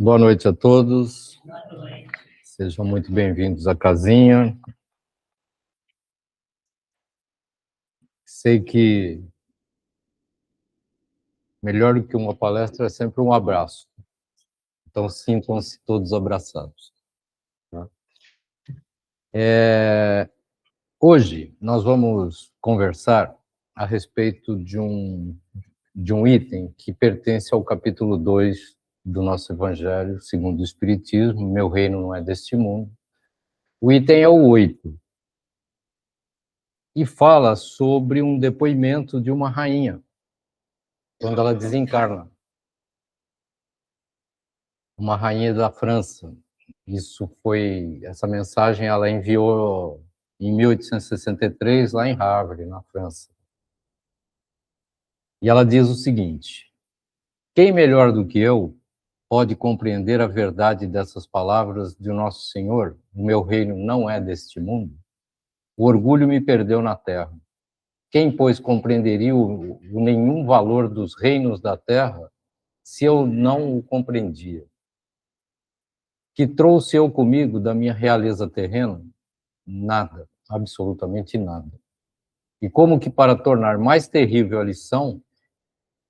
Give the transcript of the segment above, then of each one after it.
Boa noite a todos. Sejam muito bem-vindos à casinha. Sei que melhor do que uma palestra é sempre um abraço. Então, sintam-se todos abraçados. Hoje, nós vamos conversar a respeito de um item que pertence ao capítulo 2 do nosso Evangelho, segundo o Espiritismo, Meu Reino Não É Deste Mundo. O item é o 8. E fala sobre um depoimento de uma rainha, quando ela desencarna. Uma rainha da França. Essa mensagem ela enviou em 1863, lá em Havre, na França. E ela diz o seguinte: quem melhor do que eu pode compreender a verdade dessas palavras de Nosso Senhor? O meu reino não é deste mundo. O orgulho me perdeu na terra. Quem, pois, compreenderia o nenhum valor dos reinos da terra se eu não o compreendia? Que trouxe eu comigo da minha realeza terrena? Nada, absolutamente nada. E como que para tornar mais terrível a lição,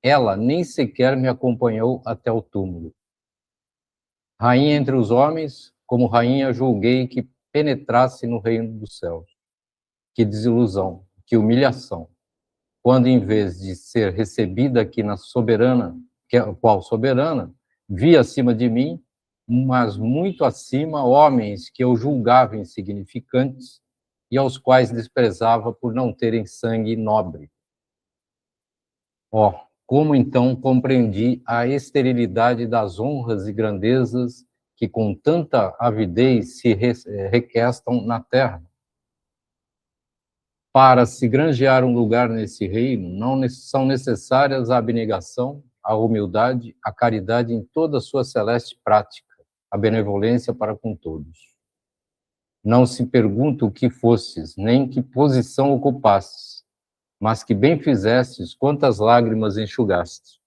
ela nem sequer me acompanhou até o túmulo. Rainha entre os homens, como rainha julguei que penetrasse no reino dos céus. Que desilusão, que humilhação, quando em vez de ser recebida aqui na soberana, qual soberana, vi acima de mim, mas muito acima, homens que eu julgava insignificantes e aos quais desprezava por não terem sangue nobre. Como então compreendi a esterilidade das honras e grandezas que com tanta avidez se requestam na terra. Para se granjear um lugar nesse reino, não são necessárias a abnegação, a humildade, a caridade em toda a sua celeste prática, a benevolência para com todos. Não se pergunta o que fosses, nem que posição ocupasses, mas que bem fizestes, quantas lágrimas enxugastes.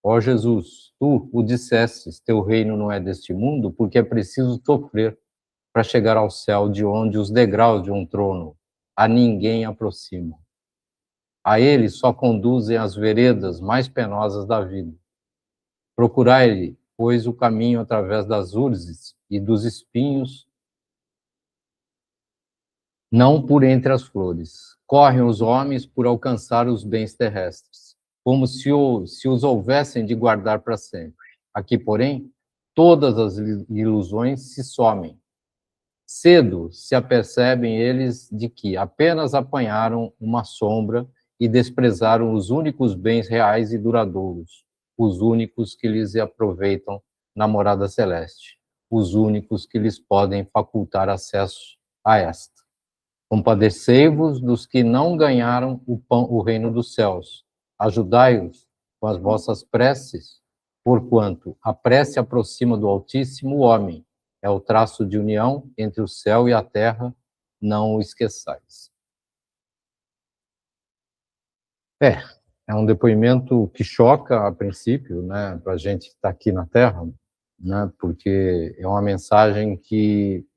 Ó Jesus, tu o dissestes, teu reino não é deste mundo, porque é preciso sofrer para chegar ao céu, de onde os degraus de um trono a ninguém aproximam. A ele só conduzem as veredas mais penosas da vida. Procurai-lhe, pois, o caminho através das urzes e dos espinhos, não por entre as flores. Correm os homens por alcançar os bens terrestres, como se os houvessem de guardar para sempre. Aqui, porém, todas as ilusões se somem. Cedo se apercebem eles de que apenas apanharam uma sombra e desprezaram os únicos bens reais e duradouros, os únicos que lhes aproveitam na morada celeste, os únicos que lhes podem facultar acesso a esta. Compadecei-vos dos que não ganharam o reino dos céus. Ajudai-os com as vossas preces, porquanto a prece aproxima do Altíssimo o homem. É o traço de união entre o céu e a terra, não o esqueçais. É um depoimento que choca a princípio, né, para a gente que está aqui na Terra, né, porque é uma mensagem que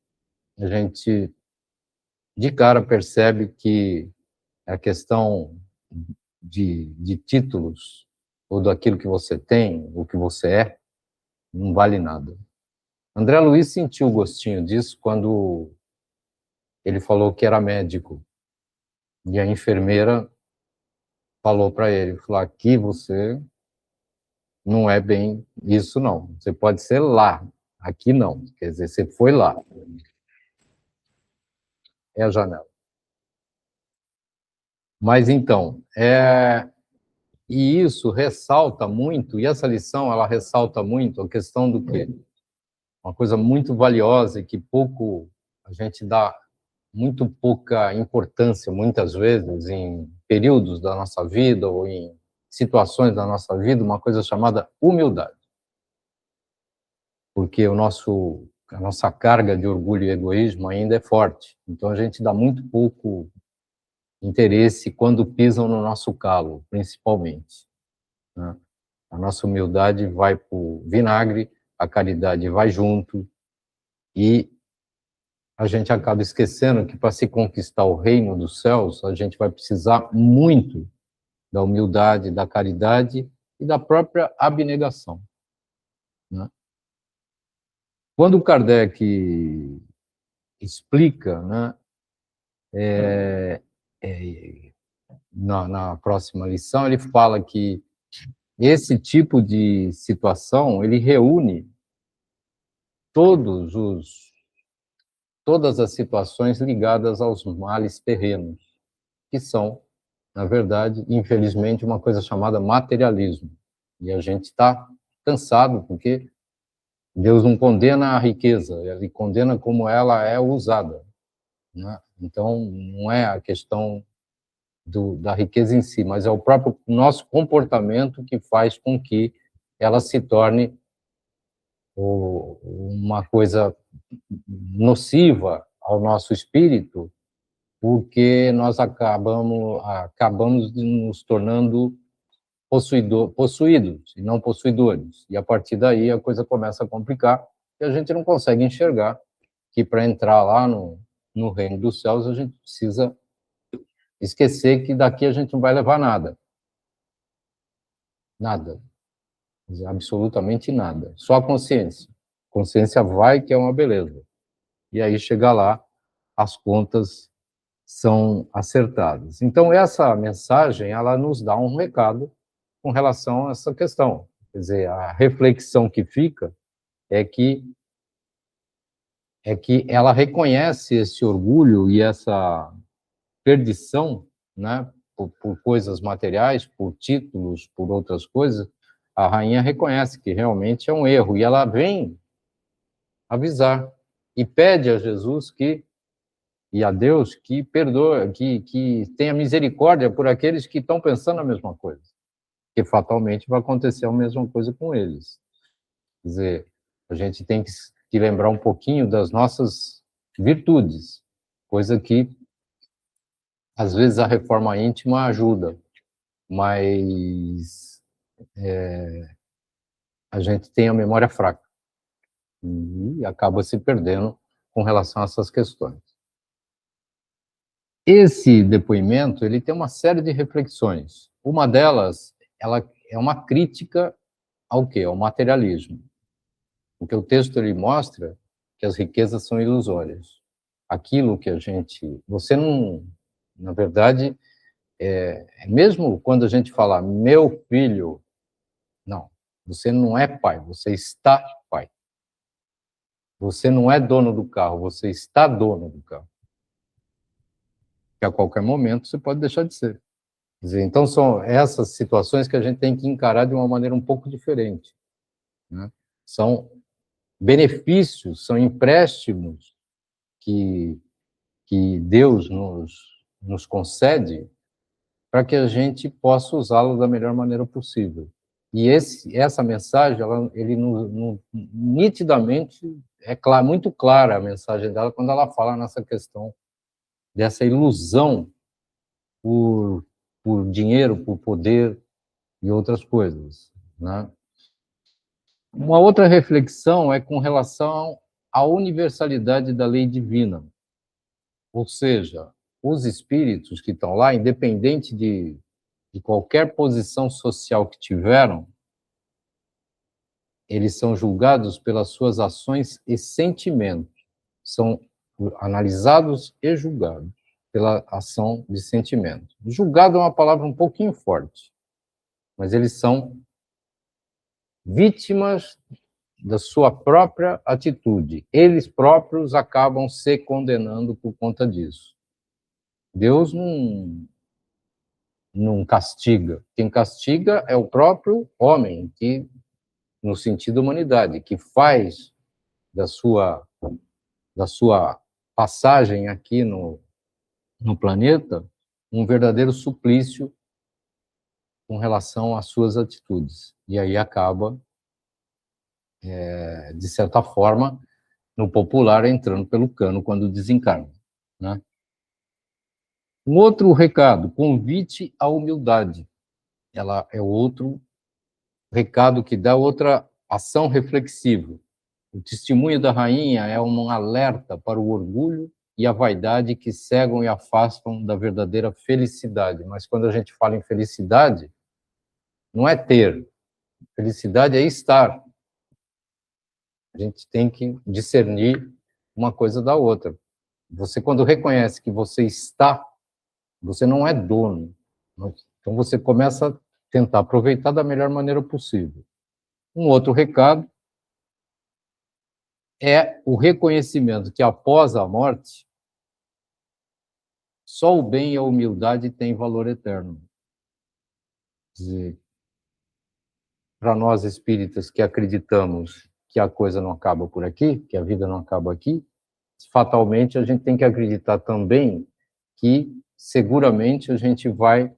a gente de cara percebe que a questão de títulos, ou daquilo que você tem, o que você é, não vale nada. André Luiz sentiu o gostinho disso quando ele falou que era médico. E a enfermeira falou para ele, falou, aqui você não é bem isso não. Você pode ser lá, aqui não. Quer dizer, você foi lá. É a janela. Mas então, e isso ressalta muito, e essa lição, ela ressalta muito a questão do quê? Uma coisa muito valiosa e que a gente dá muito pouca importância, muitas vezes, em períodos da nossa vida ou em situações da nossa vida, uma coisa chamada humildade. Porque a nossa carga de orgulho e egoísmo ainda é forte. Então, a gente dá muito pouco interesse quando pisam no nosso calo, principalmente, né? A nossa humildade vai para o vinagre a caridade vai junto, e a gente acaba esquecendo que para se conquistar o reino dos céus, a gente vai precisar muito da humildade, da caridade e da própria abnegação, né? Quando Kardec explica, né, na próxima lição, ele fala que esse tipo de situação, ele reúne todas as situações ligadas aos males terrenos, que são, na verdade, infelizmente, uma coisa chamada materialismo. E a gente está cansado, porque Deus não condena a riqueza, ele condena como ela é usada, né? Então, não é a questão da riqueza em si, mas é o próprio nosso comportamento que faz com que ela se torne uma coisa nociva ao nosso espírito, porque nós acabamos nos tornando possuídos e não possuidores. E a partir daí a coisa começa a complicar e a gente não consegue enxergar que para entrar lá no reino dos céus a gente precisa esquecer que daqui a gente não vai levar nada. Nada. Absolutamente nada. Só a consciência. Consciência vai, que é uma beleza. E aí chega lá, as contas são acertadas. Então essa mensagem, ela nos dá um recado com relação a essa questão. Quer dizer, a reflexão que fica é que ela reconhece esse orgulho e essa perdição, né, por coisas materiais, por títulos, por outras coisas. A rainha reconhece que realmente é um erro e ela vem avisar e pede a Jesus e a Deus que perdoe, que tenha misericórdia por aqueles que estão pensando a mesma coisa, que fatalmente vai acontecer a mesma coisa com eles. Quer dizer, a gente tem que lembrar um pouquinho das nossas virtudes, coisa que às vezes a reforma íntima ajuda, mas a gente tem a memória fraca e acaba se perdendo com relação a essas questões. Esse depoimento, ele tem uma série de reflexões. Uma delas, ela é uma crítica ao quê? Ao materialismo. Porque o texto ele mostra que as riquezas são ilusórias. Aquilo que você não, na verdade, mesmo quando a gente fala meu filho, não, você não é pai, você está pai. Você não é dono do carro, você está dono do carro. Que a qualquer momento você pode deixar de ser. Quer dizer, então são essas situações que a gente tem que encarar de uma maneira um pouco diferente, né? São benefícios, são empréstimos que Deus nos concede para que a gente possa usá-lo da melhor maneira possível. E essa mensagem, ele nitidamente, muito clara a mensagem dela quando ela fala nessa questão dessa ilusão por, por dinheiro, por poder e outras coisas, né? Uma outra reflexão é com relação à universalidade da lei divina, ou seja, os espíritos que estão lá, independente de qualquer posição social que tiveram, eles são julgados pelas suas ações e sentimentos, são analisados e julgados pela ação de sentimento. Julgado é uma palavra um pouquinho forte, mas eles são vítimas da sua própria atitude. Eles próprios acabam se condenando por conta disso. Deus não castiga. Quem castiga é o próprio homem, que, no sentido humanidade, que faz da sua passagem aqui no planeta um verdadeiro suplício com relação às suas atitudes. E aí acaba, de certa forma, no popular, entrando pelo cano quando desencarna, né? Um outro recado, convite à humildade. Ela é outro recado que dá outra Ação reflexiva. O testemunho da rainha é um alerta para o orgulho e a vaidade que cegam e afastam da verdadeira felicidade. Mas quando a gente fala em felicidade, não é ter. Felicidade é estar. A gente tem que discernir uma coisa da outra. Você, quando reconhece que você está, você não é dono. Então, você começa a tentar aproveitar da melhor maneira possível. Um outro recado é o reconhecimento que, após a morte, só o bem e a humildade têm valor eterno. Quer dizer, para nós espíritas que acreditamos que a coisa não acaba por aqui, que a vida não acaba aqui, fatalmente a gente tem que acreditar também que seguramente a gente vai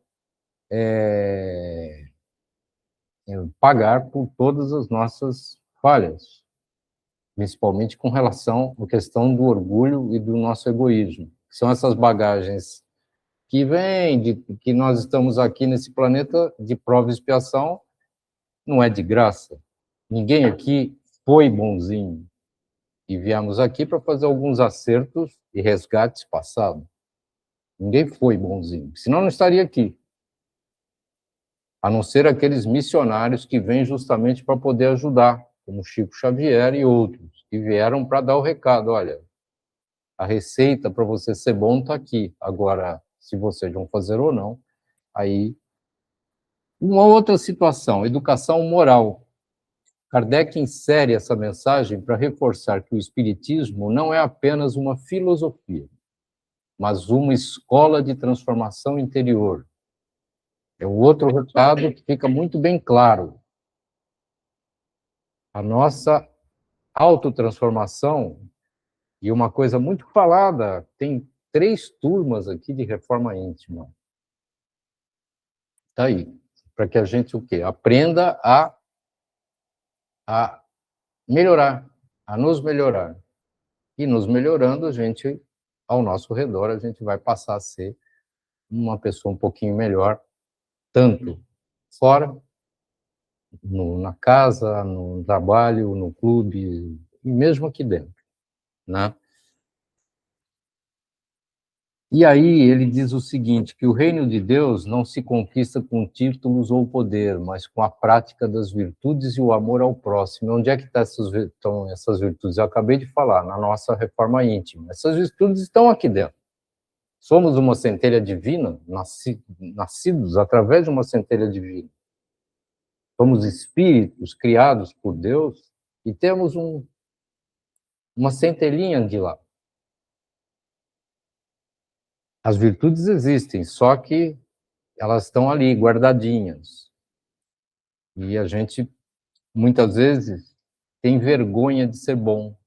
pagar por todas as nossas falhas, principalmente com relação à questão do orgulho e do nosso egoísmo. São essas bagagens que vêm de que nós estamos aqui nesse planeta de prova e expiação, não é de graça. Ninguém aqui foi bonzinho e viemos aqui para fazer alguns acertos e resgates passados. Ninguém foi bonzinho, senão não estaria aqui. A não ser aqueles missionários que vêm justamente para poder ajudar, como Chico Xavier e outros, que vieram para dar o recado, olha, a receita para você ser bom está aqui. Agora, se vocês vão fazer ou não, aí... Uma outra situação, educação moral. Kardec insere essa mensagem para reforçar que o espiritismo não é apenas uma filosofia, mas uma escola de transformação interior. É um outro recado que fica muito bem claro. A nossa autotransformação, e uma coisa muito falada, tem 3 turmas aqui de reforma íntima. Está aí, para que a gente o quê? Aprenda a melhorar, a nos melhorar. E nos melhorando, a gente, ao nosso redor, a gente vai passar a ser uma pessoa um pouquinho melhor, tanto fora, na casa, no trabalho, no clube, e mesmo aqui dentro, né? E aí ele diz o seguinte, que o reino de Deus não se conquista com títulos ou poder, mas com a prática das virtudes e o amor ao próximo. Onde é que estão essas virtudes? Eu acabei de falar, na nossa reforma íntima. Essas virtudes estão aqui dentro. Somos uma centelha divina, nascidos através de uma centelha divina. Somos espíritos criados por Deus e temos uma centelhinha de lá. As virtudes existem, só que elas estão ali, guardadinhas. E a gente, muitas vezes, tem vergonha de ser bom.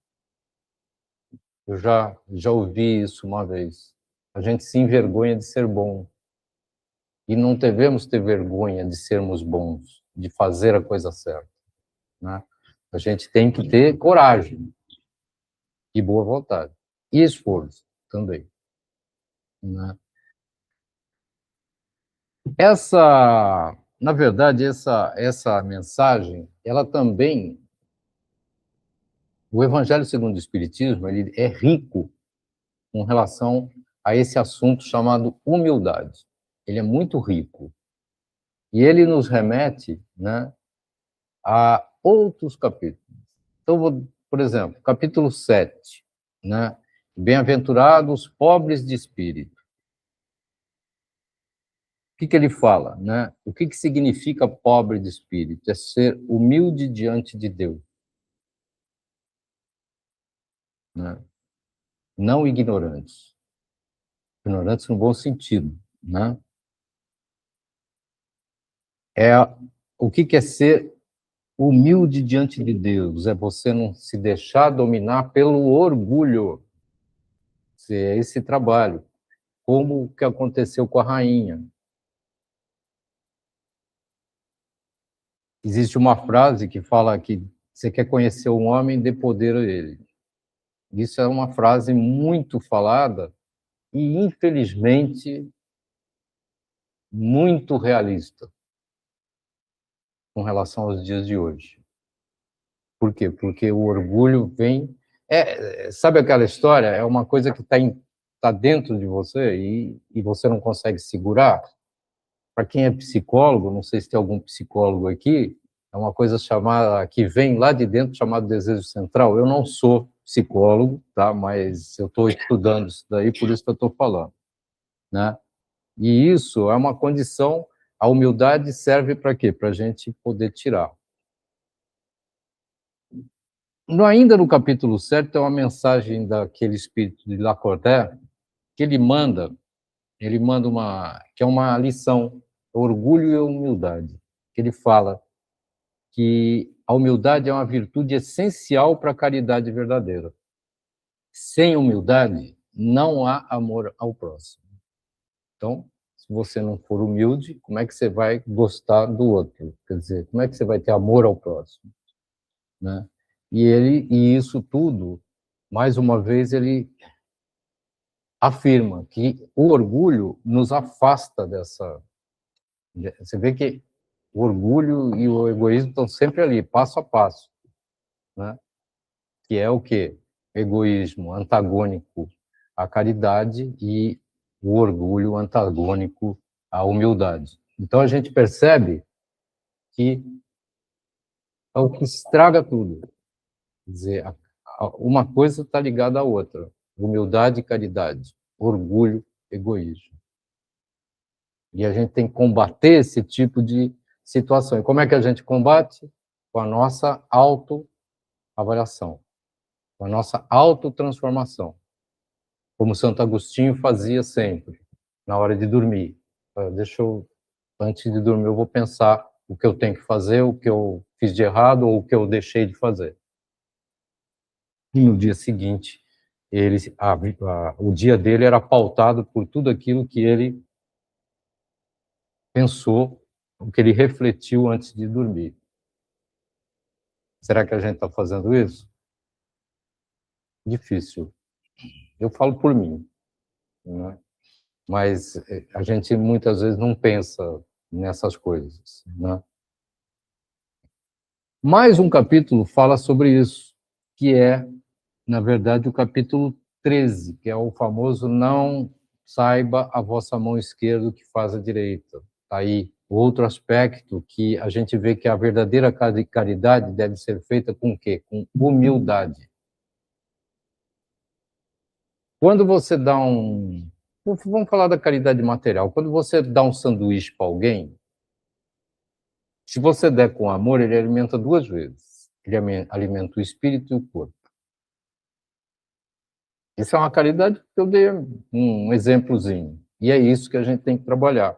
Eu já ouvi isso uma vez. A gente se envergonha de ser bom. E não devemos ter vergonha de sermos bons, de fazer a coisa certa, né? A gente tem que ter coragem e boa vontade. E esforço também, né? Na verdade, essa mensagem, ela também, o Evangelho segundo o Espiritismo, ele é rico com relação a esse assunto chamado humildade. Ele é muito rico. E ele nos remete, né, a outros capítulos. Então, por exemplo, capítulo 7, né? Bem-aventurados pobres de espírito. O que ele fala, né? O que significa pobre de espírito? É ser humilde diante de Deus, né? Não ignorantes. Ignorantes no bom sentido, né? O que é ser humilde diante de Deus? É você não se deixar dominar pelo orgulho. É esse trabalho. Como o que aconteceu com a rainha. Existe uma frase que fala que você quer conhecer um homem, dê poder a ele. Isso é uma frase muito falada e, infelizmente, muito realista com relação aos dias de hoje. Por quê? Porque o orgulho vem... sabe aquela história? É uma coisa que está dentro de você e você não consegue segurar. Para quem é psicólogo, não sei se tem algum psicólogo aqui, é uma coisa chamada, que vem lá de dentro, chamado desejo central. Eu não sou psicólogo, tá? Mas eu estou estudando isso daí, por isso que eu estou falando, né? E isso é uma condição, a humildade serve para quê? Para a gente poder tirar. Ainda no capítulo 7, tem uma mensagem daquele espírito de Lacordaire, que ele manda que é uma lição, orgulho e humildade, que ele fala que a humildade é uma virtude essencial para a caridade verdadeira. Sem humildade, não há amor ao próximo. Então, se você não for humilde, como é que você vai gostar do outro? Quer dizer, como é que você vai ter amor ao próximo, né? E isso tudo, mais uma vez, ele afirma que o orgulho nos afasta dessa... Você vê que o orgulho e o egoísmo estão sempre ali, passo a passo, né? Que é o quê? Egoísmo antagônico à caridade e o orgulho antagônico à humildade. Então a gente percebe que é o que estraga tudo. Quer dizer, uma coisa está ligada à outra. Humildade e caridade. Orgulho, egoísmo. E a gente tem que combater esse tipo de situação. E como é que a gente combate? Com a nossa autoavaliação, com a nossa autotransformação. Como Santo Agostinho fazia sempre, na hora de dormir. Antes de dormir, eu vou pensar o que eu tenho que fazer, o que eu fiz de errado ou o que eu deixei de fazer. E no dia seguinte, o dia dele era pautado por tudo aquilo que ele pensou, o que ele refletiu antes de dormir. Será que a gente está fazendo isso? Difícil. Eu falo por mim, né? Mas a gente muitas vezes não pensa nessas coisas, né? Mais um capítulo fala sobre isso, que é, na verdade, o capítulo 13, que é o famoso não saiba a vossa mão esquerda o que faz a direita. Tá aí outro aspecto que a gente vê que a verdadeira caridade deve ser feita com o quê? Com humildade. Quando você dá vamos falar da caridade material. Quando você dá um sanduíche para alguém, se você der com amor, ele alimenta duas vezes. Ele alimenta o espírito e o corpo. Isso é uma caridade que eu dei um exemplozinho. E é isso que a gente tem que trabalhar.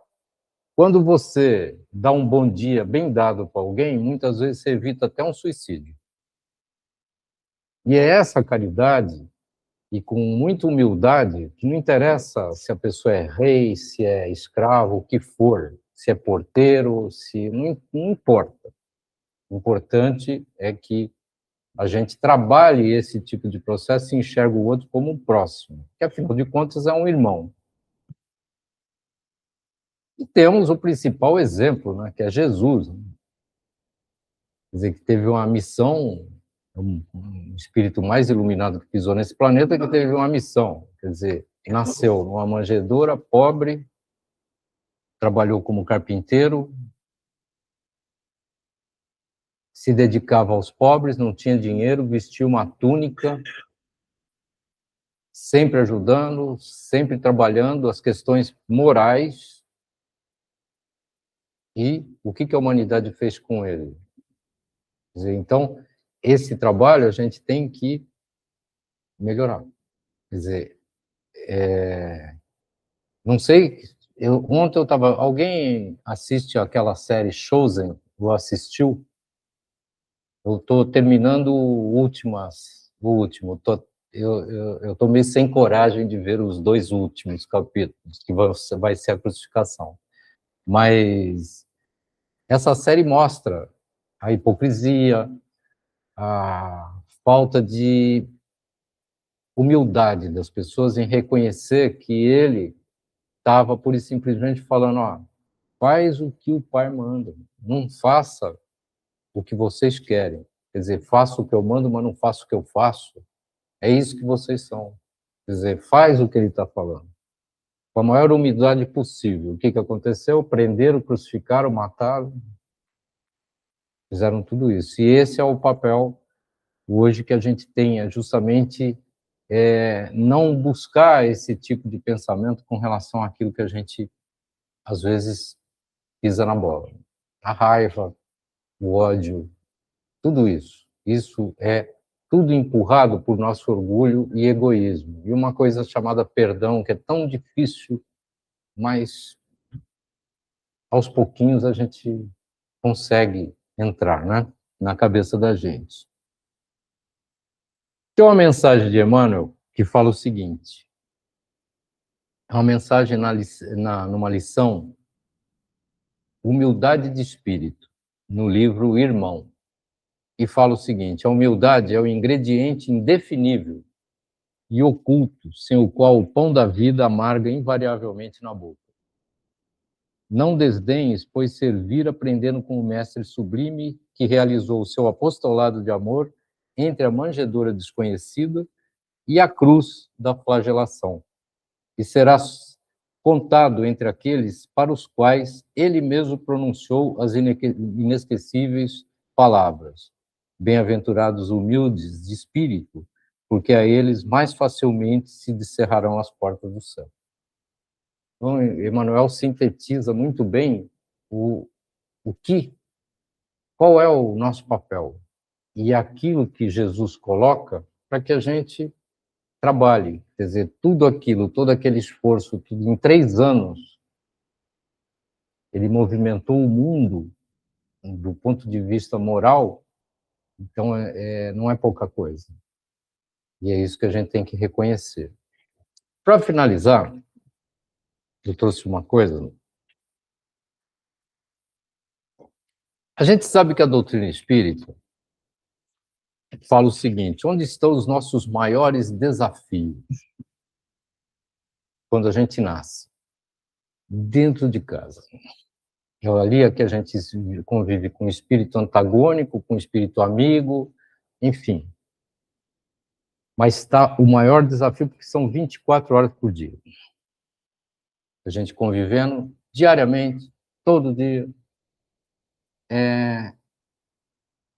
Quando você dá um bom dia bem dado para alguém, muitas vezes você evita até um suicídio. E é essa caridade, e com muita humildade, que não interessa se a pessoa é rei, se é escravo, o que for, se é porteiro, não importa. O importante é que a gente trabalhe esse tipo de processo e enxerga o outro como um próximo, que afinal de contas é um irmão. E temos o principal exemplo, né, que é Jesus. Quer dizer, que teve uma missão, um espírito mais iluminado que pisou nesse planeta, que teve uma missão. Quer dizer, nasceu numa manjedoura, pobre, trabalhou como carpinteiro, se dedicava aos pobres, não tinha dinheiro, vestia uma túnica, sempre ajudando, sempre trabalhando as questões morais. E o que a humanidade fez com ele? Quer dizer, então, esse trabalho a gente tem que melhorar. Quer dizer, não sei, ontem eu estava... Alguém assiste aquela série Chosen? Ou assistiu? Eu estou terminando o último. Eu estou meio sem coragem de ver os dois últimos capítulos, que vai ser a crucificação. Mas essa série mostra a hipocrisia, a falta de humildade das pessoas em reconhecer que ele estava pura e simplesmente falando, ó, faz o que o pai manda, não faça o que vocês querem. quer dizer, faço o que eu mando, mas não faço o que eu faço. É isso que vocês são. Quer dizer, faz o que ele está falando. Com a maior humildade possível. O que aconteceu? Prenderam, crucificaram, mataram. Fizeram tudo isso. E esse é o papel hoje que a gente tem, é justamente não buscar esse tipo de pensamento com relação àquilo que a gente, às vezes, pisa na bola. A raiva, o ódio, tudo isso. Isso é tudo empurrado por nosso orgulho e egoísmo. E uma coisa chamada perdão, que é tão difícil, mas aos pouquinhos a gente consegue entrar, né, na cabeça da gente. Tem uma mensagem de Emmanuel que fala o seguinte, é uma mensagem numa lição, Humildade de Espírito, no livro Irmão, e fala o seguinte, a humildade é o ingrediente indefinível e oculto, sem o qual o pão da vida amarga invariavelmente na boca. Não desdenhes, pois servir aprendendo com o mestre sublime que realizou o seu apostolado de amor entre a manjedoura desconhecida e a cruz da flagelação, e serás contado entre aqueles para os quais ele mesmo pronunciou as inesquecíveis palavras. Bem-aventurados humildes de espírito, porque a eles mais facilmente se descerrarão as portas do céu. Então, Emmanuel sintetiza muito bem qual é o nosso papel e aquilo que Jesus coloca para que a gente trabalhe, quer dizer, tudo aquilo, todo aquele esforço que em 3 anos ele movimentou o mundo do ponto de vista moral, então não é pouca coisa. E é isso que a gente tem que reconhecer. Para finalizar, eu trouxe uma coisa. A gente sabe que a doutrina espírita fala o seguinte, onde estão os nossos maiores desafios? Quando a gente nasce, dentro de casa. É ali é que a gente convive com o espírito antagônico, com o espírito amigo, enfim. Mas está o maior desafio, porque são 24 horas por dia. A gente convivendo diariamente, todo dia,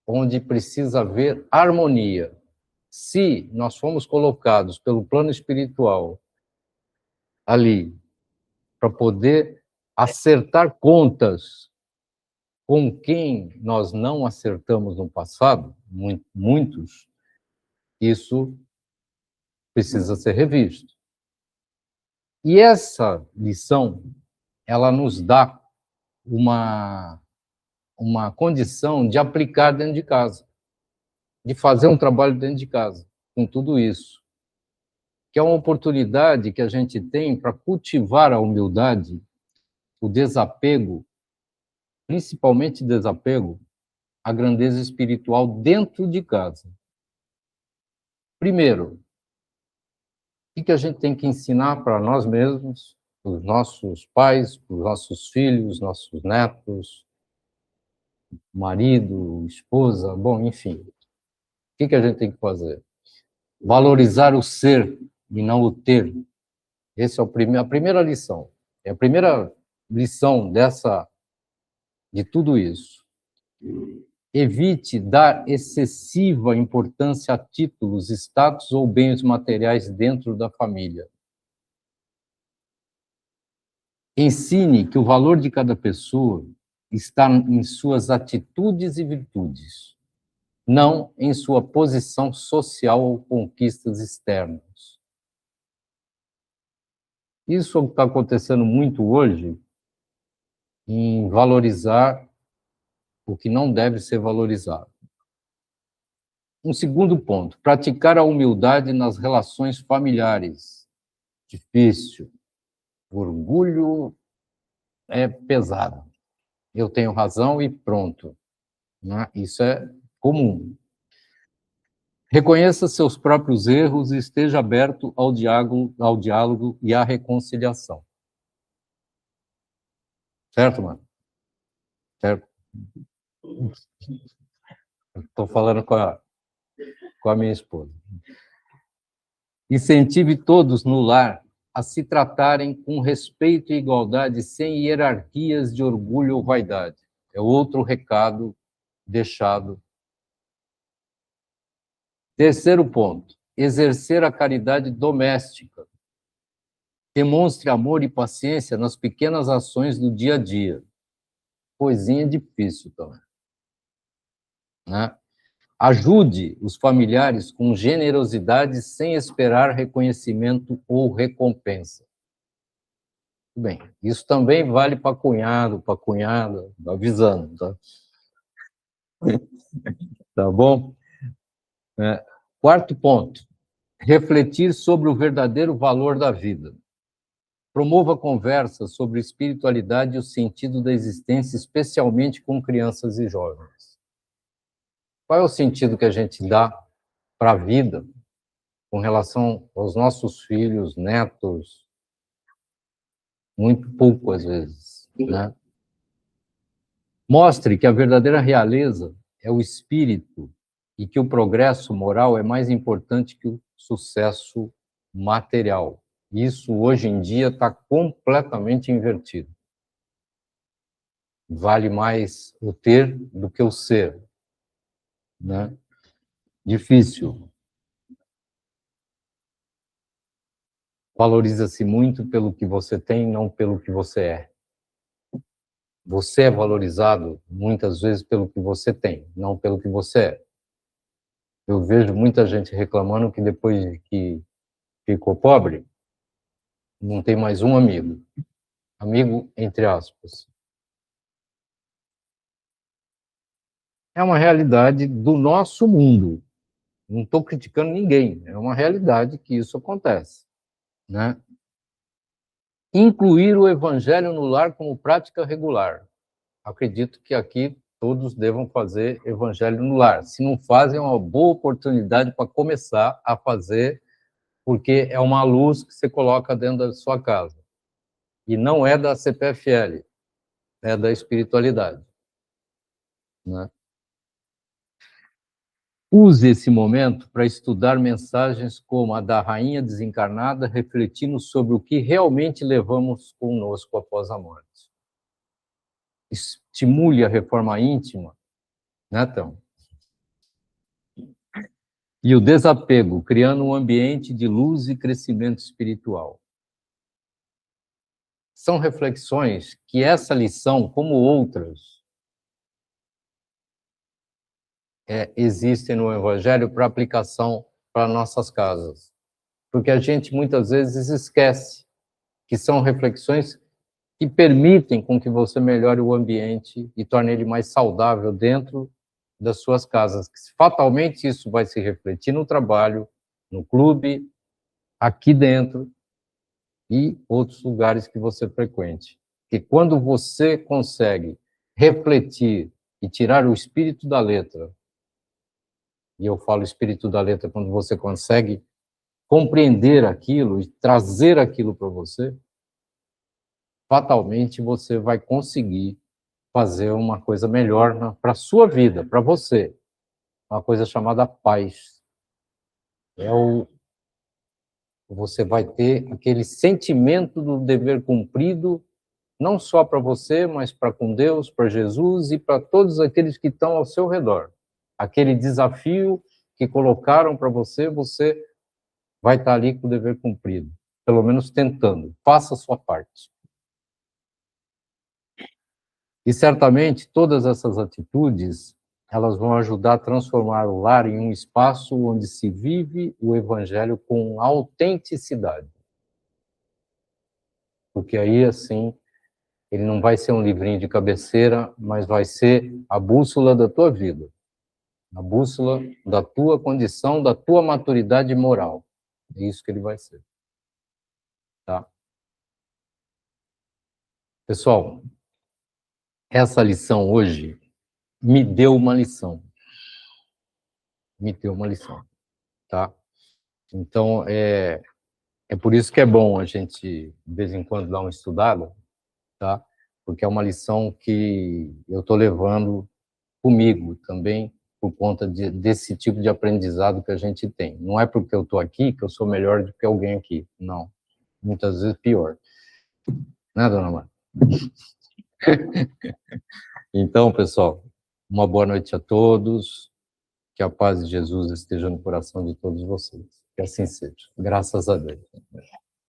onde precisa haver harmonia. Se nós fomos colocados pelo plano espiritual ali para poder acertar contas com quem nós não acertamos no passado, muitos, isso precisa ser revisto. E essa lição, ela nos dá uma condição de aplicar dentro de casa, de fazer um trabalho dentro de casa, com tudo isso. Que é uma oportunidade que a gente tem para cultivar a humildade, o desapego, principalmente desapego à grandeza espiritual dentro de casa. Primeiro, o que a gente tem que ensinar para nós mesmos, para os nossos pais, para os nossos filhos, nossos netos, marido, esposa, bom, enfim. O que a gente tem que fazer? Valorizar o ser e não o ter. Essa é a primeira lição. É a primeira lição de tudo isso. Evite dar excessiva importância a títulos, status ou bens materiais dentro da família. Ensine que o valor de cada pessoa está em suas atitudes e virtudes, não em sua posição social ou conquistas externas. Isso está acontecendo muito hoje em valorizar o que não deve ser valorizado. Um segundo ponto, praticar a humildade nas relações familiares. Difícil. O orgulho é pesado. Eu tenho razão e pronto. Né? Isso é comum. Reconheça seus próprios erros e esteja aberto ao diálogo e à reconciliação. Certo, mano? Certo? Estou falando com a minha esposa. Incentive todos no lar a se tratarem com respeito e igualdade, sem hierarquias de orgulho ou vaidade. É outro recado deixado. Terceiro ponto, exercer a caridade doméstica. Demonstre amor e paciência nas pequenas ações do dia a dia. Coisinha difícil também, né? Ajude os familiares com generosidade sem esperar reconhecimento ou recompensa. Bem, isso também vale para cunhado, para cunhada, avisando, tá? Tá bom? Quarto ponto, refletir sobre o verdadeiro valor da vida. Promova conversas sobre espiritualidade e o sentido da existência, especialmente com crianças e jovens. Qual é o sentido que a gente dá para a vida com relação aos nossos filhos, netos? Muito pouco, às vezes, né? Mostre que a verdadeira realeza é o espírito e que o progresso moral é mais importante que o sucesso material. Isso, hoje em dia, está completamente invertido. Vale mais o ter do que o ser, né? Difícil. Valoriza-se muito pelo que você tem, não pelo que você é. Você é valorizado, muitas vezes, pelo que você tem, não pelo que você é. Eu vejo muita gente reclamando que depois de que ficou pobre, não tem mais um amigo. Amigo, entre aspas. É uma realidade do nosso mundo. Não estou criticando ninguém. É uma realidade que isso acontece, né? Incluir o evangelho no lar como prática regular. Acredito que aqui todos devam fazer evangelho no lar. Se não fazem, é uma boa oportunidade para começar a fazer, porque é uma luz que você coloca dentro da sua casa. E não é da CPFL, é da espiritualidade, né? Use esse momento para estudar mensagens como a da Rainha Desencarnada, refletindo sobre o que realmente levamos conosco após a morte. Estimule a reforma íntima, né, Tom? E o desapego, criando um ambiente de luz e crescimento espiritual. São reflexões que essa lição, como outras, existem no Evangelho para aplicação para nossas casas. Porque a gente muitas vezes esquece que são reflexões que permitem com que você melhore o ambiente e torne ele mais saudável dentro das suas casas. Fatalmente isso vai se refletir no trabalho, no clube, aqui dentro e outros lugares que você frequente. Porque quando você consegue refletir e tirar o espírito da letra, e eu falo espírito da letra quando você consegue compreender aquilo e trazer aquilo para você, fatalmente você vai conseguir fazer uma coisa melhor para a sua vida, para você. Uma coisa chamada paz. Você vai ter aquele sentimento do dever cumprido, não só para você, mas para com Deus, para Jesus e para todos aqueles que estão ao seu redor. Aquele desafio que colocaram para você, você vai estar ali com o dever cumprido, pelo menos tentando. Faça a sua parte. E certamente todas essas atitudes, elas vão ajudar a transformar o lar em um espaço onde se vive o evangelho com autenticidade. Porque aí, assim, ele não vai ser um livrinho de cabeceira, mas vai ser a bússola da tua vida, a bússola da tua condição, da tua maturidade moral. É isso que ele vai ser. Tá? Pessoal, essa lição hoje me deu uma lição. Me deu uma lição, tá? Então, é por isso que é bom a gente, de vez em quando, dar uma estudada, tá? Porque é uma lição que eu estou levando comigo também por conta desse tipo de aprendizado que a gente tem. Não é porque eu estou aqui que eu sou melhor do que alguém aqui, não. Muitas vezes pior. Né, dona Marta? Então, pessoal, uma boa noite a todos, que a paz de Jesus esteja no coração de todos vocês. Que assim seja. Graças a Deus.